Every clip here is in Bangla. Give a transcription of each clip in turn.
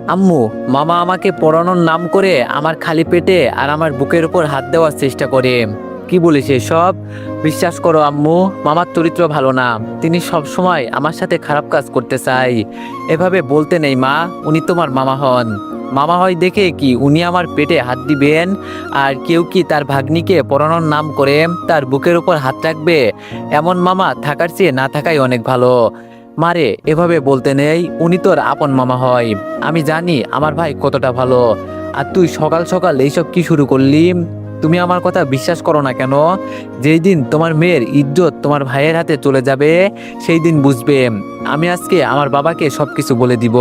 আম্মু, মামা আমাকে পড়ানোর নাম করে আমার খালি পেটে আর আমার বুকের উপর হাত দেওয়ার চেষ্টা করে। কি বলিস এসব? বিশ্বাস করো আম্মু, মামার চরিত্র ভালো না। তিনি সব সময় আমার সাথে খারাপ কাজ করতে চাই। এভাবে বলতে নেই মা, উনি তোমার মামা হন। মামা হয় দেখে কি উনি আমার পেটে হাত দিবেন? আর কেউ কি তার ভাগ্নিকে পড়ানোর নাম করে তার বুকের উপর হাত রাখবে? এমন মামা থাকার চেয়ে না থাকাই অনেক ভালো। মারে, এভাবে বলতে নেই, উনি তোর আপন মামা হয়। আমি জানি আমার ভাই কতটা ভালো। আর তুই সকাল সকাল এইসব কি শুরু করলি? তুমি আমার কথা বিশ্বাস করো না কেন? যেই দিন তোমার মেয়ের ইজ্জত তোমার ভাইয়ের হাতে চলে যাবে, সেই দিন বুঝবে। আমি আজকে আমার বাবাকে সবকিছু বলে দিব।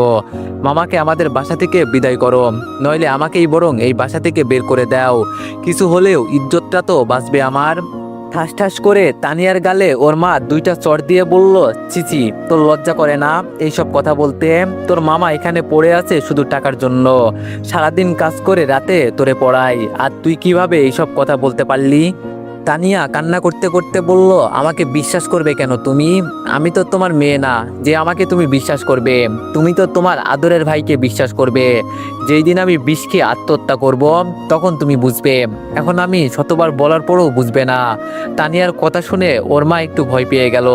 মামাকে আমাদের বাসা থেকে বিদায় করো, নইলে আমাকেই বরং এই বাসা থেকে বের করে দাও। কিছু হলেও ইজ্জতটা তো বাঁচবে আমার। ঠাস ঠাস করে তানিয়ার গালে ওর মা দুইটা চড় দিয়ে বলল, চিচি, তোর লজ্জা করে না এইসব কথা বলতে? তোর মামা এখানে পড়ে আছে শুধু টাকার জন্য। সারাদিন কাজ করে রাতে তোরে পড়াই, আর তুই কিভাবে এইসব কথা বলতে পারলি? তানিয়া কান্না করতে করতে বলল, আমাকে বিশ্বাস করবে কেন তুমি? আমি তো তোমার মেয়ে না যে আমাকে তুমি বিশ্বাস করবে। তুমি তো তোমার আদরের ভাইকে বিশ্বাস করবে। যেই দিন আমি বিষ খেয়ে আত্মহত্যা করব, তখন তুমি বুঝবে। এখন আমি শতবার বলার পরও বুঝবে না। তানিয়ার কথা শুনে ওর মা একটু ভয় পেয়ে গেল।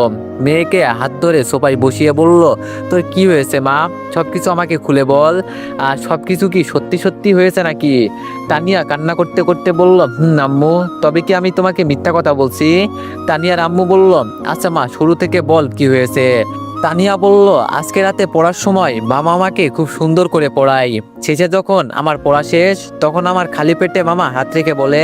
মেয়েকে হাত ধরে সোফায় বসিয়ে বলল, তোর কি হয়েছে মা? সবকিছু আমাকে খুলে বল। আর সবকিছু কি সত্যি সত্যি হয়েছে নাকি? তানিয়া কান্না করতে করতে বলল, আম্মু, তবে কি আমি তোমাকে মিথ্যা কথা বলছি? তানিয়ার আম্মু বলল, আচ্ছা মা, শুরু থেকে বল কি হয়েছে। তানিয়া বলল, আজকে রাতে পড়ার সময় মামা আমাকে খুব সুন্দর করে পড়ায়। শেষে যখন আমার পড়া শেষ, তখন আমার খালি পেটে মামা হাত রেখে বলে,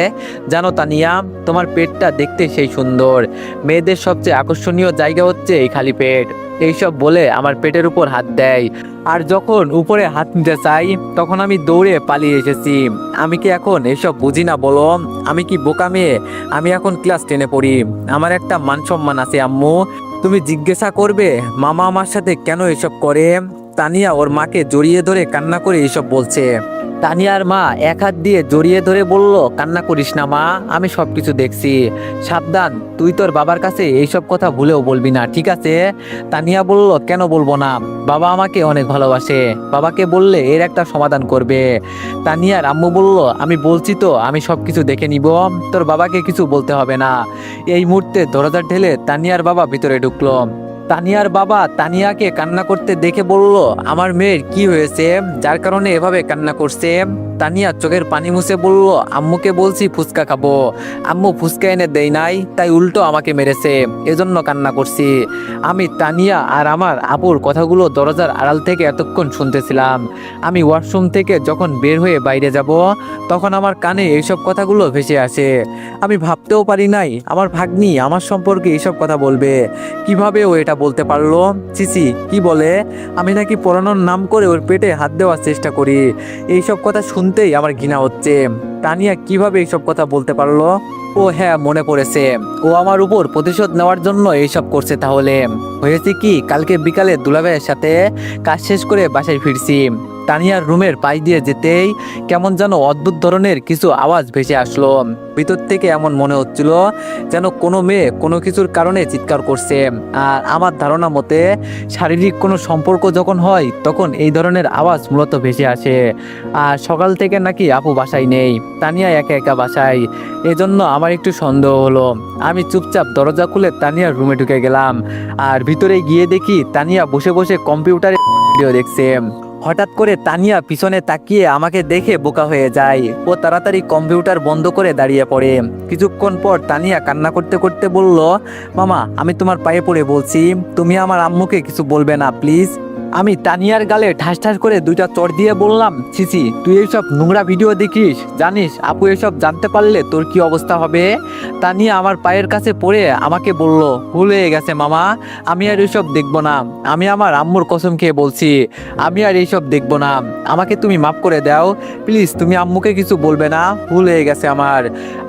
জানো তানিয়া, তোমার পেটটা দেখতে সেই সুন্দর। মেয়েদের সবচেয়ে আকর্ষণীয় জায়গা হচ্ছে এই খালি পেট। এইসব বলে আমার পেটের উপর হাত দেয়। আর যখন উপরে হাত নিতে চাই, তখন আমি দৌড়ে পালিয়ে এসেছি। আমি কি এখন এসব বুঝি না বলো? আমি কি বোকা মেয়ে? আমি এখন ক্লাস 10-এ পড়ি। আমার একটা মান সম্মান আছে আম্মু। তুমি জিজ্ঞাসা করবে মামা আমার সাথে কেন এসব করে? তানিয়া ওর মাকে জড়িয়ে ধরে কান্না করে এসব বলছে। তানিয়ার মা এক হাত দিয়ে জড়িয়ে ধরে বলল, কান্না করিস না মা, আমি সবকিছু দেখছি। সাবধান, তুই তোর বাবার কাছে এইসব কথা ভুলেও বলবি না, ঠিক আছে? তানিয়া বলল, কেন বলবো না? বাবা আমাকে অনেক ভালোবাসে। বাবাকে বললে এর একটা সমাধান করবে। তানিয়ার আম্মু বলল, আমি বলছি তো, আমি সবকিছু দেখে নিব। তোর বাবাকে কিছু বলতে হবে না। এই মুহূর্তে দরজা ঠেলে তানিয়ার বাবা ভিতরে ঢুকলো। তানিয়ার বাবা তানিয়াকে কান্না করতে দেখে বলল, আমার মেয়ের কি হয়েছে যার কারণে এভাবে কান্না করছে? তানিয়া চোখের পানি মুছে বলল, আম্মুকে বলছি ফুচকা খাবো, আম্মু ফুচকা এনে দেয় নাই, তাই উল্টো আমাকে মেরেছে, এজন্য কান্না করছি। আমি তানিয়া আর আমার আপুর কথাগুলো দরজার আড়াল থেকে এতক্ষণ শুনতেছিলাম। আমি ওয়াশরুম থেকে যখন বের হয়ে বাইরে যাব, তখন আমার কানে এইসব কথাগুলো ভেসে আসে। আমি ভাবতেও পারি নাই আমার ভাগ্নি আমার সম্পর্কে এইসব কথা বলবে। কিভাবে ও এটা বলতে পারলো? চিচি, কি বলে? আমি নাকি পড়ানোর নাম করে ওর পেটে হাত দেওয়ার চেষ্টা করি। এইসব কথা শুনতেই আমার ঘৃণা হচ্ছে। তানিয়া কিভাবে এইসব কথা বলতে পারলো? ও হ্যাঁ, মনে পড়েছে, ও আমার উপর প্রতিশোধ নেওয়ার জন্য এইসব করছে। তাহলে হয়েছে কি, কালকে বিকালে দুলাভাইয়ের সাথে কাজ শেষ করে বাসায় ফিরছি। তানিয়ার রুমের পাশ দিয়ে যেতেই কেমন যেন অদ্ভুত ধরনের কিছু আওয়াজ ভেসে আসলো। ভিতর থেকে এমন মনে হচ্ছিল যেন কোনো মেয়ে কোনো কিছুর কারণে চিৎকার করছে। আর আমার ধারণা মতে শারীরিক কোনো সম্পর্ক যখন হয়, তখন এই ধরনের আওয়াজ মূলত ভেসে আসে। আর সকাল থেকে নাকি আপু বাসায় নেই, তানিয়া একা একা বাসায়। এজন্য আমার একটু সন্দেহ হলো। আমি চুপচাপ দরজা খুলে তানিয়ার রুমে ঢুকে গেলাম। আর ভিতরে গিয়ে দেখি তানিয়া বসে বসে কম্পিউটারে ভিডিও দেখছে। হঠাৎ করে তানিয়া পিছনে তাকিয়ে আমাকে দেখে বোকা হয়ে যায়। ও তাড়াতাড়ি কম্পিউটার বন্ধ করে দাঁড়িয়ে পড়ে। কিছুক্ষণ পর তানিয়া কান্না করতে করতে বলল, মামা, আমি তোমার পায়ে পড়ে বলছি, তুমি আমার আম্মুকে কিছু বলবে না প্লিজ। আমি তানিয়ার গালে ঠাস ঠাস করে দুইটা চড় দিয়ে বললাম, ছিছি, তুই এইসব নোংরা ভিডিও দেখিস? জানিস আপু এসব জানতে পারলে তোর কি অবস্থা হবে? তানিয়া আমার পায়ের কাছে পড়ে আমাকে বলল, ভুল হয়ে গেছে মামা, আমি আর এইসব দেখবো না। আমি আমার আম্মুর কসম খেয়ে বলছি, আমি আর এইসব দেখবো না। আমাকে তুমি মাফ করে দাও প্লিজ, তুমি আম্মুকে কিছু বলবে না, ভুল হয়ে গেছে আমার।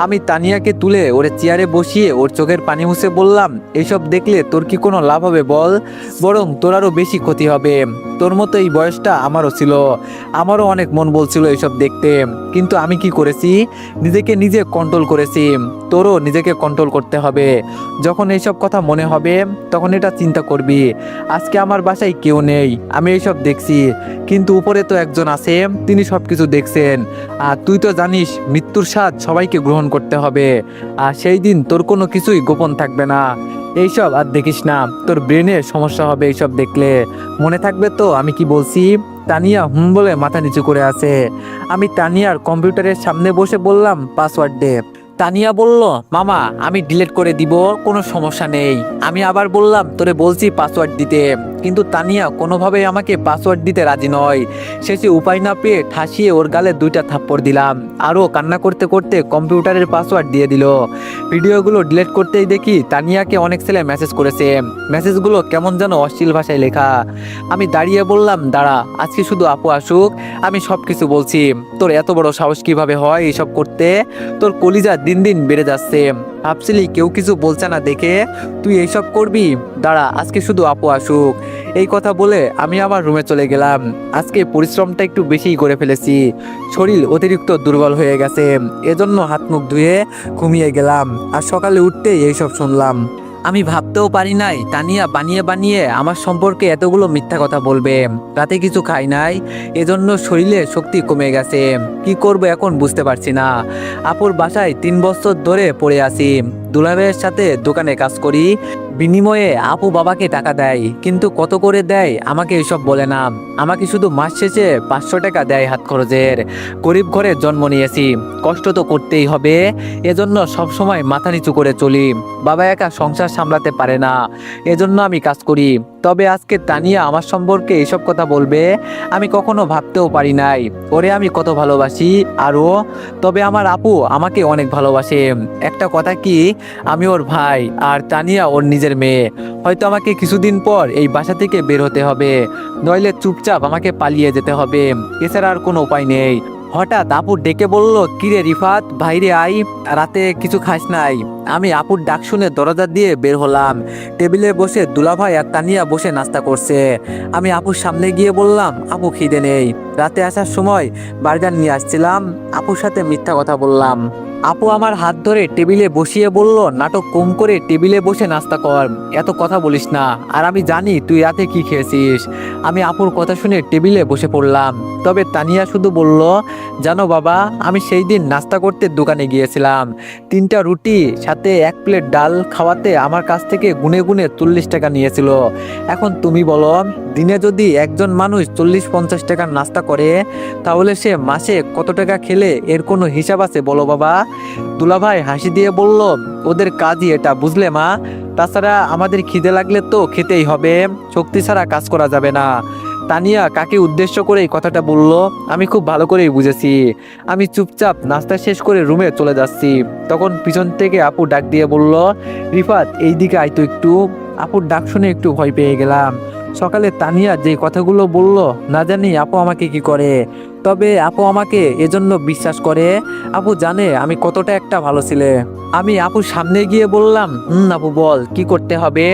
আমি তানিয়াকে তুলে ওর চেয়ারে বসিয়ে ওর চোখের পানি মুছে বললাম, এইসব দেখলে তোর কি কোনো লাভ হবে বল? বরং তোর আরও বেশি ক্ষতি হবে। হবে। তোর মতো এই বয়সটা আমারও ছিল, আমারও অনেক মন বলছিল এইসব দেখতে, কিন্তু আমি কি করেছি, নিজেকে নিজে কন্ট্রোল করেছি। তোরও নিজেকে কন্ট্রোল করতে হবে। যখন এইসব কথা মনে হবে তখন এটা চিন্তা করবি, আজকে আমার বাসায় কেউ নেই, আমি এইসব দেখছি, কিন্তু উপরে তো একজন আছে, তিনি সব কিছু দেখছেন। আর তুই তো জানিস মৃত্যুর স্বাদ সবাইকে গ্রহণ করতে হবে, আর সেই দিন তোর কোনো কিছুই গোপন থাকবে না। এইসব আর দেখিস না, তোর ব্রেনে সমস্যা হবে এইসব দেখলে। মনে থাকবে তো আমি কি বলছি? তানিয়া বলে মাথা নিচু করে আছে। আমি তানিয়ার কম্পিউটারের সামনে বসে বললাম, পাসওয়ার্ড দে। তানিয়া বলল, মামা আমি ডিলিট করে দিব, কোনো সমস্যা নেই। আমি আবার বললাম, তোরে বলছি পাসওয়ার্ড দিতে, কিন্তু তানিয়া কোনোভাবেই আমাকে পাসওয়ার্ড দিতে রাজি নয়। শেষে উপায় না পেয়ে ঠাসিয়ে ওর গালে 2টা থাপ্পড় দিলাম, আরও কান্না করতে করতে কম্পিউটারের পাসওয়ার্ড দিয়ে দিল। ভিডিওগুলো ডিলিট করতেই দেখি তানিয়াকে অনেক ছেলে মেসেজ করেছে। মেসেজগুলো কেমন যেন অশ্লীল ভাষায় লেখা। আমি দাঁড়িয়ে বললাম, দাঁড়া, আজকে শুধু আপু আসুক, আমি সব কিছু বলছি। তোর এত বড় সাহস কিভাবে হয় এইসব করতে? তোর কলিজা দিন দিন বেড়ে যাচ্ছে। ভাবছিলি কেউ কিছু বলছে না দেখে তুই এইসব করবি? দাঁড়া, আজকে শুধু আপু আসুক। এই কথা বলে আমি আমার রুমে চলে গেলাম। আজকে পরিশ্রমটা একটু বেশিই করে ফেলেছি, শরীর অতিরিক্ত দুর্বল হয়ে গেছে, এজন্য হাত মুখ ধুয়ে ঘুমিয়ে গেলাম। আর সকালে উঠতেই এইসব শুনলাম। আমি ভাবতেও পারি নাই তানিয়া বানিয়ে বানিয়ে আমার সম্পর্কে এতগুলো মিথ্যা কথা বলবে। রাতে কিছু খাই নাই, এজন্য শরীরে শক্তি কমে গেছে। কি করব এখন বুঝতে পারছি না। আপুর বাসায় 3 বছর ধরে পড়ে আছি। দুলাভাইয়ের সাথে দোকানে কাজ করি, বিনিময়ে আপু বাবাকে টাকা দেয়, কিন্তু কত করে দেয় আমাকে এসব বলে না। আমাকে শুধু মাস শেষে 500 টাকা দেয় হাত খরচের। গরিব ঘরে জন্ম নিয়েছি, কষ্ট তো করতেই হবে, এজন্য সবসময় মাথা নিচু করে চলি। বাবা একা সংসার সামলাতে পারে না, এজন্য আমি কাজ করি। তবে আজকে তানিয়া আমার সম্পর্কে এইসব কথা বলবে, আমি কখনো ভাবতেও পারি নাই। ওরে আমি কত ভালোবাসি আরও। তবে আমার আপু আমাকে অনেক ভালোবাসে। একটা কথা কি, আমি ওর ভাই আর তানিয়া ওর নিজের মেয়ে। হয়তো আমাকে কিছুদিন পর এই বাসা থেকে বের হতে হবে, নইলে চুপচাপ আমাকে পালিয়ে যেতে হবে, এছাড়া আর কোনো উপায় নেই। হঠাৎ আপু ডেকে বলল, কিরে রিফাত, বাইরে আই, রাতে কিছু খাস নাই? আমি আপুর ডাক শুনে দরজা দিয়ে বের হলাম। টেবিলে বসে দুলাভাই আর তানিয়া বসে নাস্তা করছে। আমি আপুর সামনে গিয়ে বললাম, আপু খিদে নেই। রাতে আসার সময় বার্গার নিয়ে আসছিলাম। আপুর সাথে মিথ্যা কথা বললাম। আপু আমার হাত ধরে টেবিলে বসিয়ে বলল, নাটক কম করে টেবিলে বসে নাস্তা কর, এত কথা বলিস না। আর আমি জানি তুই রাতে কি খেয়েছিস। আমি আপুর কথা শুনে টেবিলে বসে পড়লাম। তবে তানিয়া শুধু বলল, জানো বাবা, আমি সেই দিন নাস্তা করতে দোকানে গিয়েছিলাম, 3টা রুটি সাথে 1 প্লেট ডাল খাওয়াতে আমার কাছ থেকে গুনে গুনে 40 টাকা নিয়েছিল। এখন তুমি বলো, দিনে যদি একজন মানুষ 40-50 টাকার নাস্তা করে, তাহলে সে মাসে কত টাকা খেলে এর কোনো হিসাব আছে বলো বাবা? দুলাভাই হাসি দিয়ে বলল, ওদের কাজই এটা, বুঝলে মা? তাছাড়া আমাদের খিদে লাগলে তো খেতেই হবে, শক্তি ছাড়া কাজ করা যাবে না। তানিয়া কাকে উদ্দেশ্য করে এই কথাটা বলল আমি খুব ভালো করেই বুঝেছি। আমি চুপচাপ নাস্তা শেষ করে রুমে চলে যাচ্ছি, তখন পিছন থেকে আপু ডাক দিয়ে বলল, রিফাত এইদিকে আয় তো একটু। আপুর ডাক শুনে একটু ভয় পেয়ে গেলাম। সকালে তানিয়া যে কথাগুলো বলল, না জানি আপু আমাকে কি করে। তবে আপু আমাকে এজন্য বিশ্বাস করে। আপু জানে আমি কতটা একটা ভালো ছেলে। আমি আপুর সামনে গিয়ে বললাম, আপু বল কি করতে হবে।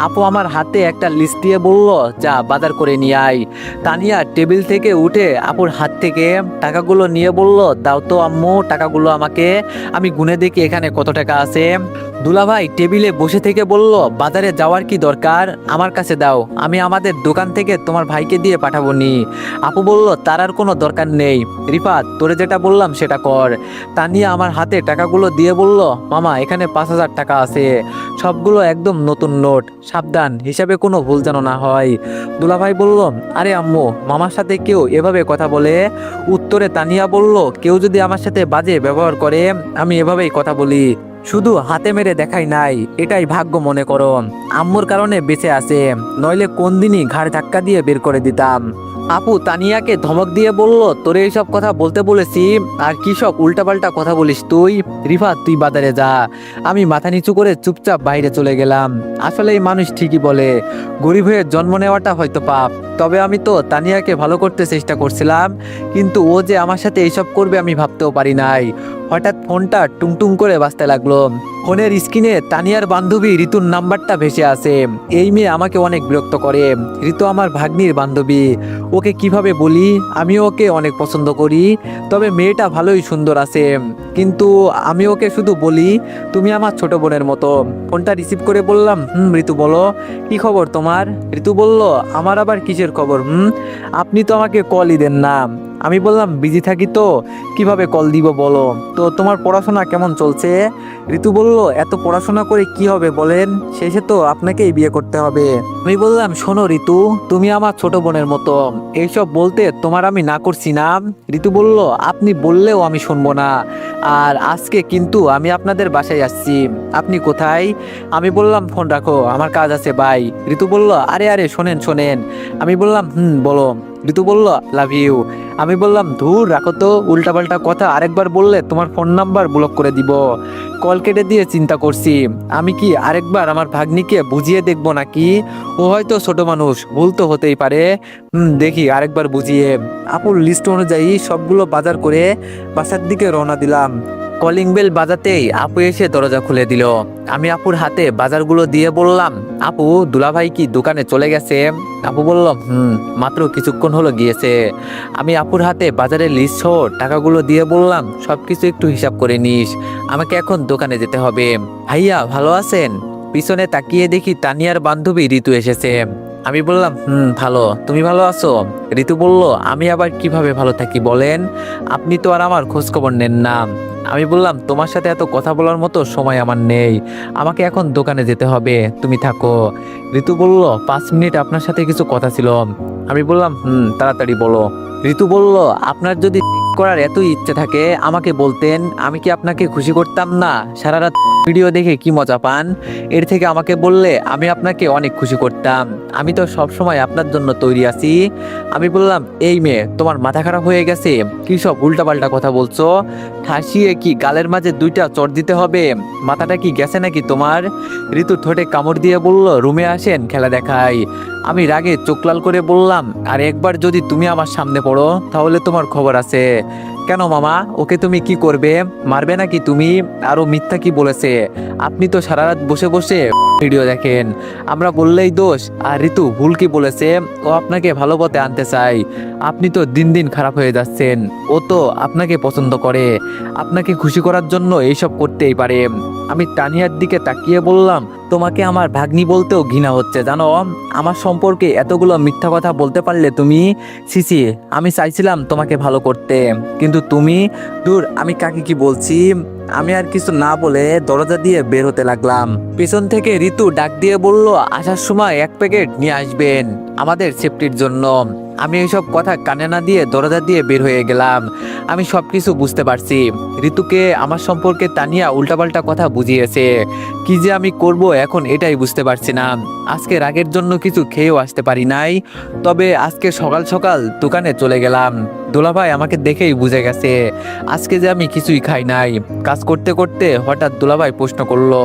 আপু আমার হাতে একটা লিস্ট দিয়ে বলল, যা বাজার করে নিয়ে আয়। তানিয়া টেবিল থেকে উঠে আপুর হাত থেকে টাকাগুলো নিয়ে বলল, দাও তো আম্মু টাকাগুলো আমাকে, আমি গুনে দেখি এখানে কত টাকা আছে। দুলাভাই টেবিলে বসে থেকে বলল, বাজারে যাওয়ার কি দরকার, আমার কাছে দাও, আমি আমাদের দোকান থেকে তোমার ভাইকে দিয়ে পাঠাবো নি। আপু বলল, তার আর কোনো দরকার নেই, রিফাত তোরে যেটা বললাম সেটা কর। তানিয়া আমার হাতে টাকাগুলো দিয়ে বলল, মামা এখানে 5,000 টাকা আছে, সবগুলো একদম নতুন নোট, সাবধান হিসাবে কোনো ভুল যেন না হয়। দুলাভাই বলল, আরে আম্মু, মামার সাথে কেউ এভাবে কথা বলে? উত্তরে তানিয়া বলল, কেউ যদি আমার সাথে বাজে ব্যবহার করে আমি এভাবেই কথা বলি, শুধু হাতে মেরে দেখাই নাই, এটাই ভাগ্য মনে করো। আম্মুর কারণে বেঁচে আছে, নইলে কোন দিনই ঘাড় ধাক্কা দিয়ে বের করে দিতাম। আপু তানিয়াকে ধমক দিয়ে বলল, তোরে এইসব কথা বলতে বলেছি আর কি সব উল্টাপাল্টা কথা বলিস তুই। রিফাত তুই বাজারে যা। আমি মাথা নিচু করে চুপচাপ বাইরে চলে গেলাম। আসলে এই মানুষ ঠিকই বলে, গরিব হয়ে জন্ম নেওয়াটা হয়তো পাপ। তবে আমি তো তানিয়াকে ভালো করতে চেষ্টা করছিলাম, কিন্তু ও যে আমার সাথে এইসব করবে আমি ভাবতেও পারি নাই। হঠাৎ ফোনটা টুংটুং করে বাজতে লাগলো। ফোনের স্ক্রিনে তানিয়ার বান্ধবী ঋতুর নাম্বারটা ভেসে আছে। এই মেয়ে আমাকে অনেক বিরক্ত করে। ঋতু আমার ভাগ্নির বান্ধবী, ওকে কিভাবে বলি আমি ওকে অনেক পছন্দ করি। তবে মেয়েটা ভালোই সুন্দর আছে, কিন্তু আমি ওকে শুধু বলি তুমি আমার ছোট বোনের মতো। ফোনটা রিসিভ করে বললাম, ঋতু বলো, কি খবর তোমার? ঋতু বলল, আমার আবার কিসের খবর? আপনি তো আমাকে কলই দেন না। আমি বললাম, বিজি থাকি তো, কিভাবে কল দিব বলো। তো তোমার পড়াশোনা কেমন চলছে? ঋতু বলল, এত পড়াশোনা করে কি হবে বলেন, শেষে তো আপনাকেই বিয়ে করতে হবে। আমি বললাম, শোনো ঋতু, তুমি আমার ছোট বোনের মতো, এইসব বলতে তোমার আমি না করছি না। ঋতু বলল, আপনি বললেও আমি শুনবো না। আর আজকে কিন্তু আমি আপনাদের বাসায় আসছি। আপনি কোথায়? আমি বললাম, ফোন রাখো, আমার কাজ আছে, বাই। ঋতু বলল, আরে আরে শোনেন শোনেন। আমি বললাম, বলো। ঋতু বলল, লাভ ইউ। আমি বললাম, ধুর রাখো তো, উল্টাপাল্টা কথা আরেকবার বললে তোমার ফোন নাম্বার ব্লক করে দিব। কল কেটে দিয়ে চিন্তা করছি, আমি কি আরেকবার আমার ভাগ্নিকে বুঝিয়ে দেখবো নাকি? ও হয়তো ছোট মানুষ, ভুল তো হতেই পারে। দেখি আরেকবার বুঝিয়ে। আপুর লিস্ট অনুযায়ী সবগুলো বাজার করে বাসার দিকে রওনা দিলাম। কলিং বেল বাজাতেই আপু এসে দরজা খুলে দিল। আমি আপুর হাতে বাজারগুলো দিয়ে বললাম, আপু দুলাভাই কি দোকানে চলে গেছে? আপু বলল, মাত্র কিছুক্ষণ হলো গিয়েছে। আমি আপুর হাতে বাজারের লিস্ট সহ টাকাগুলো দিয়ে বললাম, সবকিছু একটু হিসাব করে নিস, আমাকে এখন দোকানে যেতে হবে। ভাইয়া ভালো আছেন? পিছনে তাকিয়ে দেখি তানিয়ার বান্ধবী ঋতু এসেছে। আমি বললাম, ভালো, তুমি ভালো আছো? ঋতু বলল, আমি আবার কিভাবে ভালো থাকি বলেন, আপনি তো আর আমার খোঁজ খবর নেন না। আমি বললাম, তোমার সাথে এত কথা বলার মতো সময় আমার নেই, আমাকে এখন দোকানে যেতে হবে, তুমি থাকো। ঋতু বলল, 5 মিনিট আপনার সাথে কিছু কথা ছিল। আমি বললাম, তাড়াতাড়ি বলো। ঋতু বলল, আপনার যদি করার এতই ইচ্ছে থাকে আমাকে বলতেন, আমি কি আপনাকে খুশি করতাম না? সারা রাত ভিডিও দেখে কি মজা পান, এর থেকে আমাকে বললে আমি আপনাকে অনেক খুশি করতাম। আমি তো সব সময় আপনার জন্য তৈরি আছি। আমি বললাম, এই মেয়ে তোমার মাথা খারাপ হয়ে গেছে, কি সব উল্টাপাল্টা কথা বলছো? ঠাসিয়ে কি গালের মাঝে 2টা চড় দিতে হবে? মাথাটা কি গেছে নাকি তোমার? ঋতু ঠোঁটে কামড় দিয়ে বলল, রুমে আসেন, খেলা দেখাই। আমি রাগে চোখ লাল করে বললাম, আর একবার যদি তুমি আমার সামনে পড়ো তাহলে তোমার খবর আছে। কেন মামা, ওকে তুমি কি করবে? মারবে নাকি তুমি? আরো মিথ্যা কি বলেছে? আপনি তো সারা রাত বসে বসে ভিডিও দেখেন, আমরা বললেই দোষ। আর ঋতু ভুল কি বলেছে? ও আপনাকে ভালো পথে আনতে চাই। আপনি তো দিন দিন খারাপ হয়ে যাচ্ছেন। ও তো আপনাকে পছন্দ করে, আপনাকে খুশি করার জন্য এইসব করতেই পারে। আমি তানিয়ার দিকে তাকিয়ে বললাম, তোমাকে আমার ভাগ্নি বলতেও ঘৃণা হচ্ছে জানো। আমার সম্পর্কে এতগুলো মিথ্যা কথা বলতে পারলে তুমি? সিসি, আমি চাইছিলাম তোমাকে ভালো করতে, কিন্তু তুমি। দূর, আমি কাকে কি বলছি। আমি আর কিছু না বলে দরজা দিয়ে বের হতে লাগলাম। পিছন থেকে ঋতু ডাক দিয়ে বলল, আসার সময় 1 প্যাকেট নিয়ে আসবেন আমাদের সেফটির জন্য। আমি এইসব কথা কানে না দিয়ে দরজা দিয়ে বের হয়ে গেলাম। আমি সবকিছু বুঝতে পারছি। ঋতুকে আমার সম্পর্কে তানিয়া উল্টাপাল্টা কথা বুঝিয়েছে। কি যে আমি করব এখন এটাই বুঝতে পারছি না। আজকে রাগের জন্য কিছু খেয়েও আসতে পারি নাই। তবে আজকে সকাল সকাল দোকানে চলে গেলাম। দুলাভাই আমাকে দেখেই বুঝে গেছে আজকে যে আমি কিছুই খাই নাই। কাজ করতে করতে হঠাৎ দুলাভাই প্রশ্ন করলো,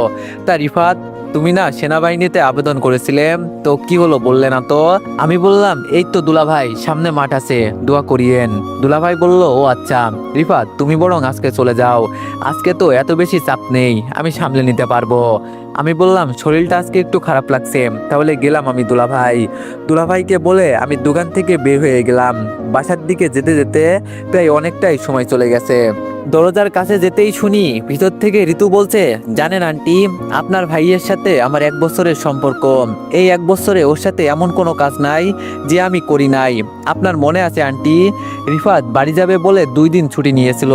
তা রিফাত, তুমি না সেনাবাহিনীতে আবেদন করেছিলে, তো কি হলো বললে না তো? আমি বললাম, এই তো দুলাভাই, সামনে মাঠ আছে, দোয়া করিয়েন। দুলাভাই বলল, ও আচ্ছা রিফাত, তুমি বরং আজকে চলে যাও, আজকে তো এত বেশি চাপ নেই, আমি সামলে নিতে পারবো। আমি বললাম, শরীরটা আজকে একটু খারাপ লাগছে, তাহলে গেলাম আমি দুলাভাইকে বলে আমি দোকান থেকে বের হয়ে গেলাম। বাসার দিকে যেতে যেতে প্রায় অনেকটাই সময় চলে গেছে। দরজার কাছে যেতেই শুনি ভিতর থেকে ঋতু বলছে, জানেন আন্টি, আপনার ভাইয়ের সাথে আমার 1 বছরের সম্পর্ক। এই 1 বছরে ওর সাথে এমন কোনো কাজ নাই যে আমি করি নাই। আপনার মনে আছে আন্টি, রিফাত বাড়ি যাবে বলে 2 দিন ছুটি নিয়েছিল,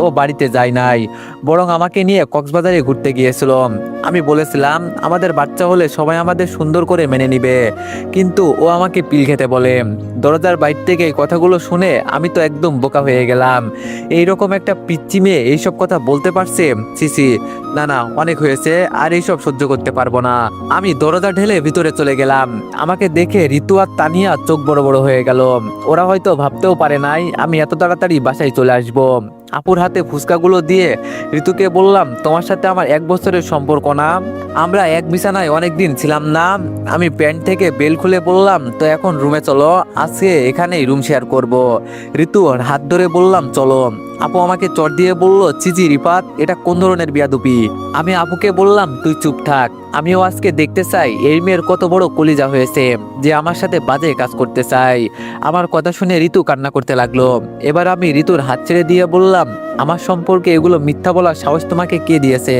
ও বাড়িতে যায় নাই, বরং আমাকে নিয়ে কক্সবাজারে ঘুরতে গিয়েছিল। আমি বলেছিলাম আমাদের বাচ্চা হলে সবাই আমাদের সুন্দর করে মেনে নিবে, কিন্তু ও আমাকে পিল খেতে বলে। দরজার বাইরে থেকে এই কথাগুলো শুনে আমি তো একদম বোকা হয়ে গেলাম। এইরকম একটা পিচ্চি মেয়ে এইসব কথা বলতে পারছে? সিসি, না না, অনেক হয়েছে, আর এইসব সহ্য করতে পারবো না। আমি দরজা ঢেলে ভিতরে চলে গেলাম। আমাকে দেখে ঋতু আর তানিয়া চোখ বড় বড় হয়ে গেল। ওরা হয়তো ভাবতেও পারে নাই আমি এত তাড়াতাড়ি বাসায় চলে আসবো। আপুর হাতে ফুচকাগুলো দিয়ে ঋতুকে বললাম, তোমার সাথে আমার 1 বছরের সম্পর্ক না? আমরা এক বিছানায় অনেকদিন ছিলাম না? আমি প্যান্ট থেকে বেল খুলে বললাম, তো এখন রুমে চলো, আজকে এখানেই রুম শেয়ার করব। ঋতু হাত ধরে বললাম চলো। আপু আমাকে চড় দিয়ে বলল, চিচি রিফাত, এটা কোন ধরনের বিয়াদুপি? আমি আপুকে বললাম, তুই চুপ থাক, আমিও আজকে দেখতে চাই এই মেয়ের কত বড় কলিজা হয়েছে যে আমার সাথে বাজে কাজ করতে চাই। আমার কথা শুনে ঋতু কান্না করতে লাগলো। এবার আমি ঋতুর হাত ছেড়ে দিয়ে বললাম, আমার সম্পর্কে এগুলো মিথ্যা বলার সাহস তোমাকে কে দিয়েছে?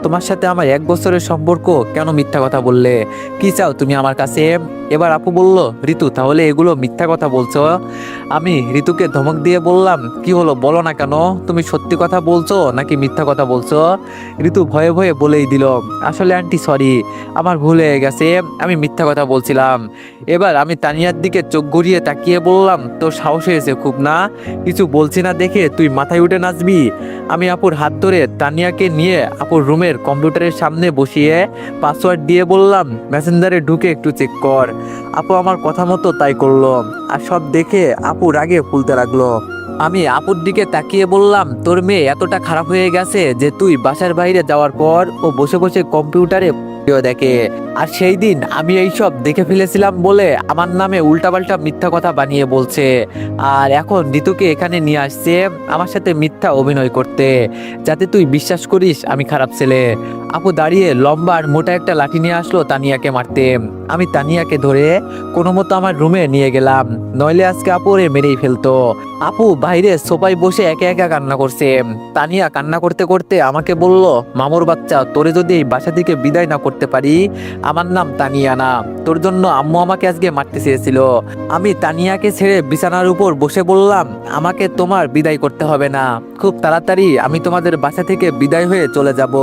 তোমার সাথে আমার 1 বছরের সম্পর্ক, কেন মিথ্যা কথা বললে? কি চাও তুমি আমার কাছে? এবার আপু বলল, ঋতু তাহলে এগুলো মিথ্যা কথা বলছো? আমি ঋতুকে ধমক দিয়ে বললাম, কি হলো বলো না কেন? তুমি সত্যি কথা বলছো নাকি মিথ্যা কথা বলছো? ঋতু ভয়ে ভয়ে বলেই দিল, আসলে আন্টি সরি, আমার ভুল হয়ে গেছে, আমি মিথ্যা কথা বলছিলাম। এবার আমি তানিয়ার দিকে চোখ ঘুরিয়ে তাকিয়ে বললাম, তোর সাহস হয়েছে খুব না? কিছু বলছি না দেখে তুই মাথায় উঠে নাচবি? আমি আপুর হাত ধরে তানিয়াকে নিয়ে আপুর রুমের কম্পিউটারের সামনে বসিয়ে পাসওয়ার্ড দিয়ে বললাম, মেসেঞ্জারে ঢুকে একটু চেক কর। আপু আমার কথা মতো তাই করলো, আর সব দেখে আপু রাগে ফুলতে লাগলো। আমি আপুর দিকে তাকিয়ে বললাম, তোর মেয়ে এতটা খারাপ হয়ে গেছে যে তুই বাসার বাইরে যাওয়ার পর ও বসে বসে কম্পিউটারে ভিডিও দেখে। আর সেই দিন আমি এইসব দেখে ফেলেছিলাম বলে আমার নামে উল্টাপাল্টা মিথ্যা কথা বানিয়ে বলছে। আর এখন ঋতুকে এখানে নিয়ে আসছে আমার সাথে মিথ্যা অভিনয় করতে, যাতে তুই বিশ্বাস করিস আমি খারাপ ছেলে। আপু দাঁড়িয়ে লম্বা আর মোটা একটা লাঠি নিয়ে আসলো তানিয়াকে মারতে। আমি তানিয়াকে ধরে কোনো মতো আমার রুমে নিয়ে গেলাম, নইলে আজকে আপু ওরে মেরেই ফেলতো। আপু বাইরে সোফায় বসে একা একা কান্না করছে। তানিয়া কান্না করতে করতে আমাকে বলল, মামুর বাচ্চা, তোরে যদি এই বাসা থেকে বিদায় না করতে পারি, আমার নাম তানিয়া না, তোর জন্য আম্মু আমাকে আজকে মারতে চেয়েছিল। আমি তানিয়াকে ছেড়ে বিছানার উপর বসে বললাম, আমাকে তোমার বিদায় করতে হবে না, খুব তাড়াতাড়ি আমি তোমাদের বাসা থেকে বিদায় হয়ে চলে যাব।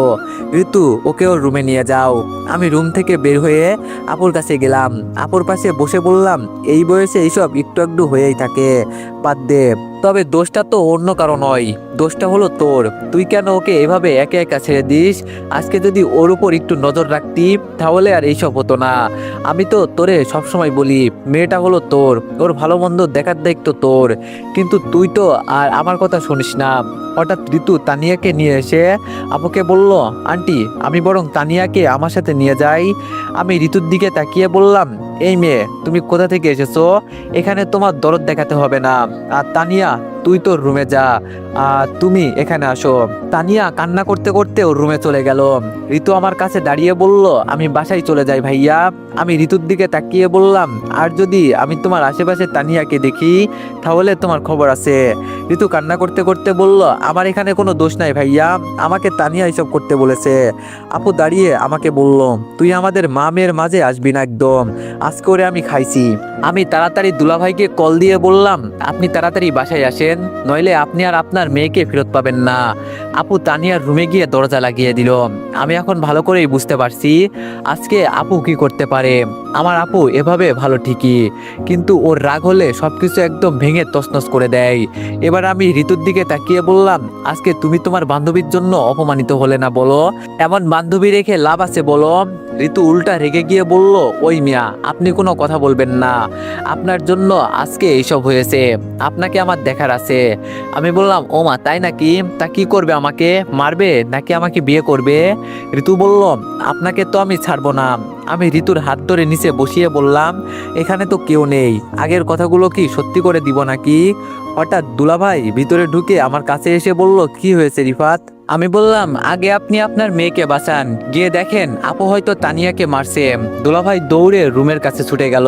ঋতু ওকে ওর রুমে নিয়ে যাও। আমি রুম থেকে বের হয়ে আপুর কাছে গেলাম, আপুর পাশে বসে বললাম, এই বয়সে এইসব একটু একটু হয়েই থাকে, বাদ দে। তবে দোষটা তো অন্য কারো নয়, দোষটা হলো তোর। তুই কেন ওকে এভাবে একা একা ছেড়ে দিস? আজকে যদি ওর উপর একটু নজর রাখতি তাহলে আর এইসব হতো না। আমি তো তোরে সবসময় বলি, মেয়েটা হলো তোর, ওর ভালো মন্দ দেখার দায়িত্ব তোর, কিন্তু তুই তো আর আমার কথা শুনিস না। হঠাৎ ঋতু তানিয়াকে নিয়ে এসে আপুকে বলল, আন্টি আমি বরং তানিয়াকে আমার সাথে নিয়ে যাই। আমি ঋতুর দিকে তাকিয়ে বললাম, এই মেয়ে তুমি কোথা থেকে এসেছো? এখানে তোমার দরদ দেখাতে হবে না। আর তানিয়া তুই তোর রুমে যা, আর তুমি এখানে আসো। তানিয়া কান্না করতে করতে ওর রুমে চলে গেল। ঋতু আমার কাছে দাঁড়িয়ে বলল, আমি বাসায় চলে যাই ভাইয়া। আমি ঋতুর দিকে তাকিয়ে বললাম, আর যদি আমি তোমার আশেপাশে তানিয়াকে দেখি তাহলে তোমার খবর আছে। ঋতু কান্না করতে করতে বলল, আমার এখানে কোনো দোষ নাই ভাইয়া, আমাকে তানিয়া এসব করতে বলেছে। আপু দাঁড়িয়ে আমাকে বলল, তুই আমাদের মা মেয়ের মাঝে আসবি না একদম, আজ করে আমি খাইছি। আমি তাড়াতাড়ি দুলাভাইকে কল দিয়ে বললাম, আপনি তাড়াতাড়ি বাসায় আসেন, নইলে আপনি আর আপনার মেয়েকে ফেরত পাবেন না। আপু তানিয়ার রুমে গিয়ে দরজা লাগিয়ে দিল। আমি এখন ভালো করেই বুঝতে পারছি আজকে আপু কি করতে পারে। আমার আপু এভাবে ভালো ঠিকই, কিন্তু ওর রাগ হলে সবকিছু একদম ভেঙে তছনছ করে দেয়। এবার আমি ঋতুর দিকে তাকিয়ে বললাম, আজকে তুমি তোমার বান্ধবীর জন্য অপমানিত হলে না বলো? এমন বান্ধবী রেখে লাভ আছে বলো? ঋতু উল্টা রেগে গিয়ে বলল, ওই মিয়া আপনি কোনো কথা বলবেন না, আপনার জন্য আজকে এইসব হয়েছে, আপনাকে আমার দেখার আছে। আমি বললাম, ও মা তাই নাকি? তা কি করবে, আমাকে মারবে নাকি আমাকে বিয়ে করবে? ঋতু বলল, আপনাকে তো আমি ছাড়বো না। আমি ঋতুর হাত ধরে নিচে বসিয়ে বললাম, এখানে তো কেউ নেই, আগের কথাগুলো কি সত্যি করে দিব নাকি? হঠাৎ দুলাভাই ভিতরে ঢুকে আমার কাছে এসে বলল, কি হয়েছে রিফাত? আমি বললাম, আগে আপনি আপনার মেয়েকে বাঁচান, গিয়ে দেখেন আপু হয়তো তানিয়াকে মারছে। দুলাভাই দৌড়ে রুমের কাছে ছুটে গেল।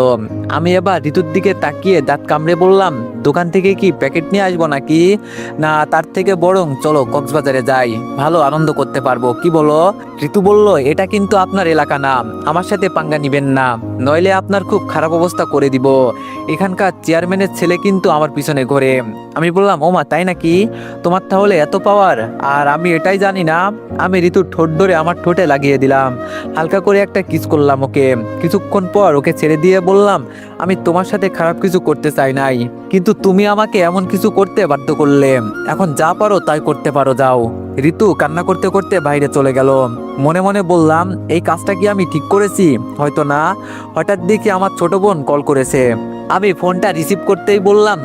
আমি এবার ঋতুর দিকে তাকিয়ে দাঁত কামড়ে বললাম, দোকান থেকে কি প্যাকেট নিয়ে আসবো নাকি? না তার থেকে বরং চলো কক্সবাজারে যাই, ভালো আনন্দ করতে পারবো, কি বলো? ঋতু বলল, এটা কিন্তু আপনার এলাকা না, আমার সাথে পাঙ্গা নিবেন না, নইলে আপনার খুব খারাপ অবস্থা করে দিব। এখানকার চেয়ারম্যানের ছেলে কিন্তু আমার পিছনে ঘোরে। আমি বললাম, ওমা তাই নাকি? তোমার তাহলে এত পাওয়ার, আর আমি এটাই জানি না। আমি ঋতুর ঠোঁট ধরে আমার ঠোঁটে লাগিয়ে দিলাম, হালকা করে একটা কিস করলাম ওকে। কিছুক্ষণ পর ওকে ছেড়ে দিয়ে বললাম, আমি তোমার সাথে খারাপ কিছু করতে চাই নাই, কিন্তু তুমি আমাকে এমন কিছু করতে বাধ্য করলে, এখন যা পারো তাই করতে পারো, যাও। ঋতু কান্না করতে করতে বাইরে চলে গেল। মনে মনে বললাম, এই কাজটা কি আমি ঠিক করেছি? হয়তো না। হঠাৎ দেখি আমার ছোট বোন কল করেছে। আমি ফোনটা রিসিভ করতেই বললাম,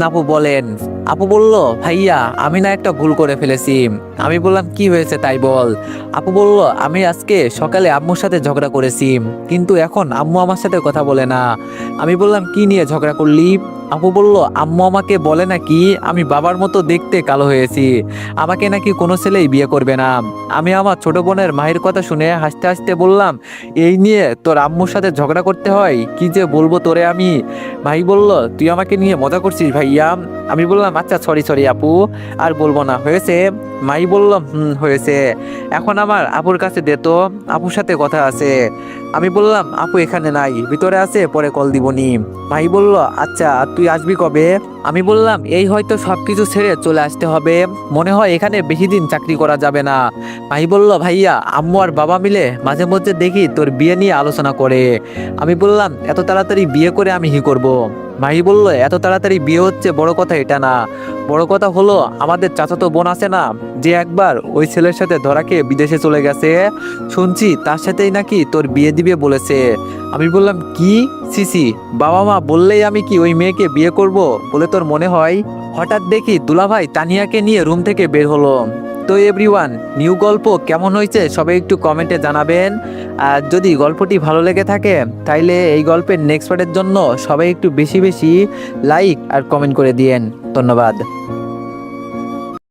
আপু বলেন। আপু বলল, ভাইয়া আমি না একটা ভুল করে ফেলেছি। আমি বললাম, কি হয়েছে তাই বল। আপু বলল, আমি আজকে সকালে আম্মুর সাথে ঝগড়া করেছি, কিন্তু এখন আম্মু আমার সাথে কথা বলে না। আমি বললাম, কি নিয়ে ঝগড়া করলি? আপু বলল, আম্মু আমাকে বলে নাকি আমি বাবার মতো দেখতে কালো হয়েছি, আমাকে নাকি কোনো ছেলেই বিয়ে করবে না। আমি আমার ছোট বোনের মায়ের কথা শুনে হাসতে হাসতে বললাম, এই নিয়ে তোর আম্মুর সাথে ঝগড়া করতে হয়? কি যে বলবো তোরে আমি। ভাই বলল, তুই আমাকে নিয়ে মজা করছিস ভাইয়া। আমি বললাম, আচ্ছা সরি সরি আপু, আর বলবো না, হয়েছে? মাই বলল, হয়েছে। এখন আমার আপুর কাছে দে তো, আপুর সাথে কথা আছে। আমি বললাম, আপু এখানে নাই, ভিতরে আছে, পরে কল দিবনি। ভাই বলল, আচ্ছা তুই আসবি কবে? আমি বললাম, এই হয়তো সবকিছু ছেড়ে চলে আসতে হবে, মনে হয় এখানে বেশি দিন চাকরি করা যাবে না। ভাই বলল, ভাইয়া আম্মু আর বাবা মিলে মাঝে মধ্যে দেখি তোর বিয়ে নিয়ে আলোচনা করে। আমি বললাম, এত তাড়াতাড়ি বিয়ে করে আমি কি করব? ভাই বলল, এত তাড়াতাড়ি বিয়ে হচ্ছে বড় কথা এটা না, বড় কথা হলো আমাদের চাচাতো বোন আছে না, যে একবার ওই ছেলের সাথে ধরা খেয়ে বিদেশে চলে গেছে, শুনছি তার সাথেই নাকি তোর বিয়ে দিবে বলেছে। আমি বললাম, কি? সিসি, বাবা মা বললেই আমি কি ওই মেয়েকে বিয়ে করব বলে তোর মনে হয়? হঠাৎ দেখি দুলাভাই তানিয়াকে নিয়ে রুম থেকে বের হলো। তো এভরিওয়ান, নিউ গল্প কেমন হয়েছে সবাই একটু কমেন্টে জানাবেন। আর যদি গল্পটি ভালো লেগে থাকে তাইলে এই গল্পের নেক্সট পার্টের জন্য সবাই একটু বেশি বেশি লাইক আর কমেন্ট করে দিয়েন। ধন্যবাদ।